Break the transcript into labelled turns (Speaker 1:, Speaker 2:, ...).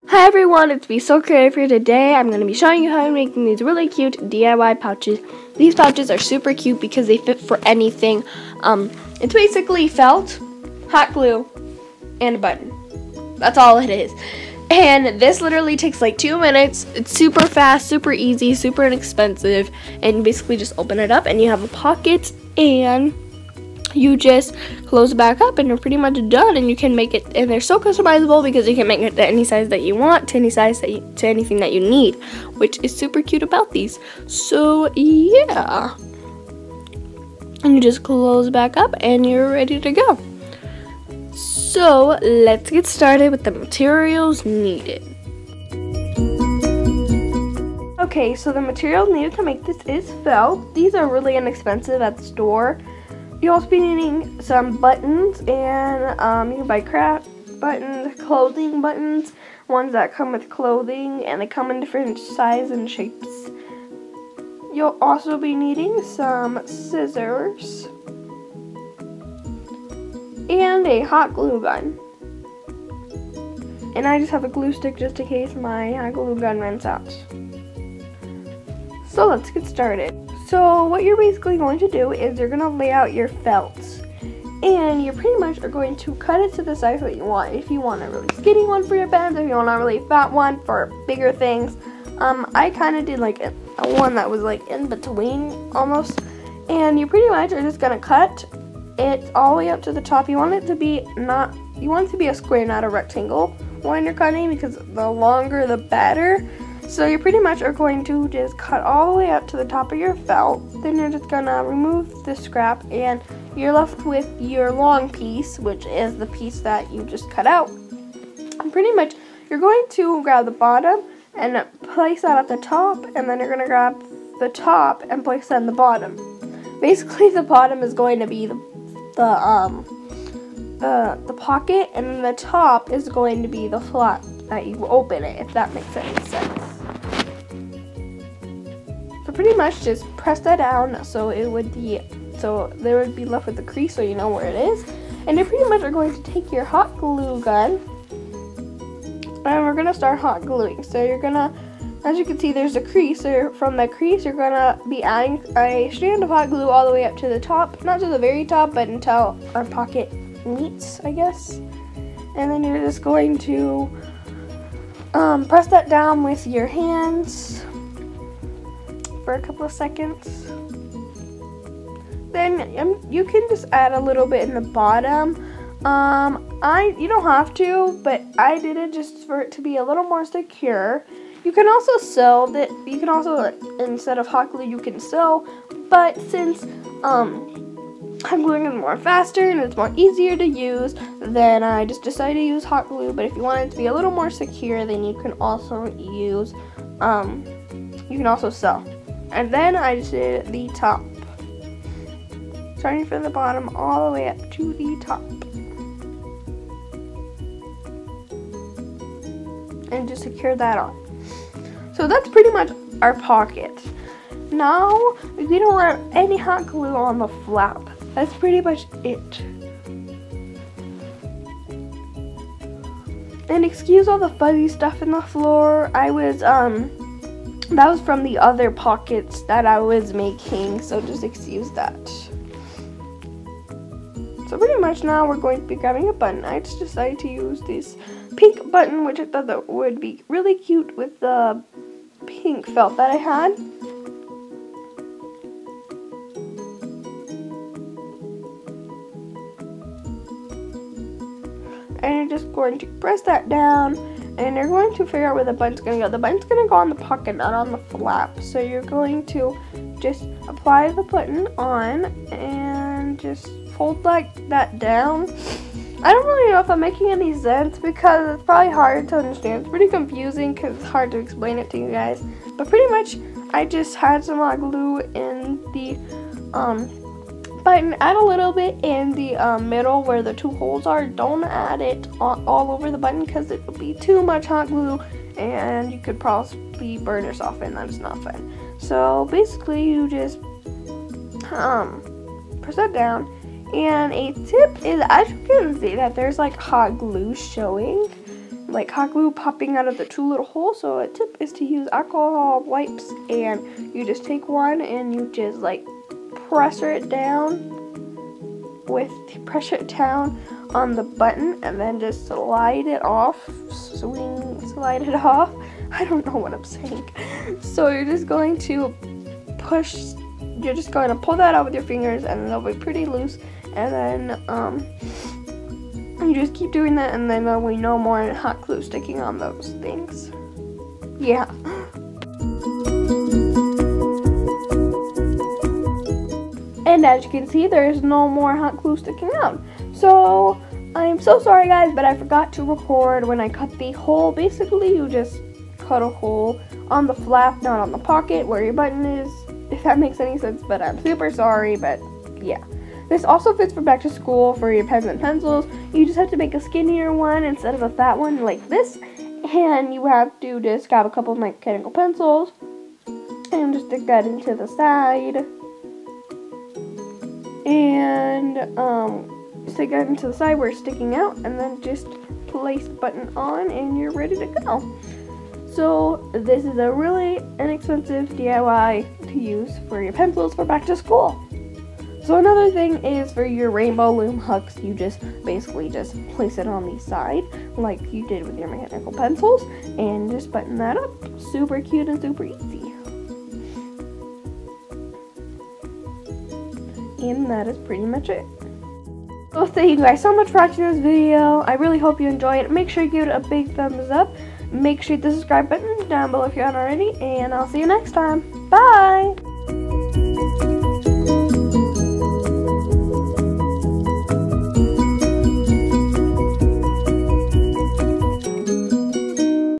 Speaker 1: Hi everyone, it's Be So Creative here. Today I'm going to be showing you how I'm making these really cute DIY pouches. These pouches are super cute because they fit for anything. It's basically felt, hot glue, and a button. That's all it is. And this literally takes like 2 minutes. It's super fast, super easy, super inexpensive. And you basically just open it up and you have a pocket and you just close it back up and you're pretty much done. And you can make it, and they're so customizable because you can make it to any size that you want, to any size that to anything that you need, which is super cute about these. So yeah, and you just close it back up and you're ready to go. So let's get started with the materials needed. Okay, so the materials needed to make this is felt. These are really inexpensive at the store. You'll also be needing some buttons, and you can buy craft buttons, clothing buttons, ones that come with clothing, and they come in different sizes and shapes. You'll also be needing some scissors and a hot glue gun. And I just have a glue stick just in case my hot glue gun runs out. So let's get started. So what you're basically going to do is you're going to lay out your felt, and you pretty much are going to cut it to the size that you want. If you want a really skinny one for your pens, if you want a really fat one for bigger things. I kind of did like a one that was like in between almost, and you pretty much are just going to cut it all the way up to the top. You want it to be a square, not a rectangle when you're cutting, because the longer the better. So you pretty much are going to just cut all the way up to the top of your felt. Then you're just going to remove the scrap, and you're left with your long piece, which is the piece that you just cut out. And pretty much you're going to grab the bottom and place that at the top, and then you're going to grab the top and place that in the bottom. Basically the bottom is going to be the pocket, and then the top is going to be the flap that you open it, if that makes any sense. So pretty much just press that down so there would be left with the crease, so you know where it is. And you pretty much are going to take your hot glue gun, and we're gonna start hot gluing. So you're gonna, as you can see, there's a crease. So from the crease, you're gonna be adding a strand of hot glue all the way up to the top, not to the very top, but until our pocket meets, I guess. And then you're just going to press that down with your hands for a couple of seconds. Then you can just add a little bit in the bottom. You don't have to, but I did it just for it to be a little more secure. You can also sew that. You can also, instead of hot glue, you can sew. But since hot gluing is more faster and it's more easier to use, then I just decided to use hot glue. But if you want it to be a little more secure, then you can also use you can also sew. And then I just did the top, starting from the bottom all the way up to the top, and just secure that on. So that's pretty much our pocket. Now we don't want any hot glue on the flap. That's pretty much it. And excuse all the fuzzy stuff in the floor. That was from the other pockets that I was making, so just excuse that. So pretty much now we're going to be grabbing a button. I just decided to use this pink button, which I thought that would be really cute with the pink felt that I had. And you're just going to press that down, and you're going to figure out where the button's going to go. The button's going to go on the pocket, not on the flap. So you're going to just apply the button on and just fold like that down. I don't really know if I'm making any sense because it's probably hard to understand. It's pretty confusing because it's hard to explain it to you guys. But pretty much I just had some hot glue in the button. Add a little bit in the middle where the two holes are. Don't add it all over the button because it would be too much hot glue and you could probably burn yourself, and that is not fun. So basically you just press that down. And a tip is, as you can see, that there's like hot glue showing. like hot glue popping out of the 2 little holes. So a tip is to use alcohol wipes, and you just take one and you just like pressure it down on the button, and then just slide it off. Slide it off. I don't know what I'm saying. So you're just going to pull that out with your fingers, and they'll be pretty loose, and then you just keep doing that, and then there'll be no more hot glue sticking on those things. Yeah. And as you can see, there's no more hot glue sticking out. So I'm so sorry guys, but I forgot to record when I cut the hole. Basically, you just cut a hole on the flap, not on the pocket where your button is, if that makes any sense, but I'm super sorry, but yeah. This also fits for back to school for your pens and pencils. You just have to make a skinnier one instead of a fat one like this. And you have to just grab a couple of mechanical pencils and just stick that into the side. And stick that into the side where it's sticking out, and then just place the button on and you're ready to go. So this is a really inexpensive DIY to use for your pencils for back to school. So another thing is for your rainbow loom hooks, you just basically just place it on the side like you did with your mechanical pencils and just button that up. Super cute and super easy. And that is pretty much it. So thank you guys so much for watching this video. I really hope you enjoyed it. Make sure you give it a big thumbs up. Make sure you hit the subscribe button down below if you haven't already. And I'll see you next time. Bye!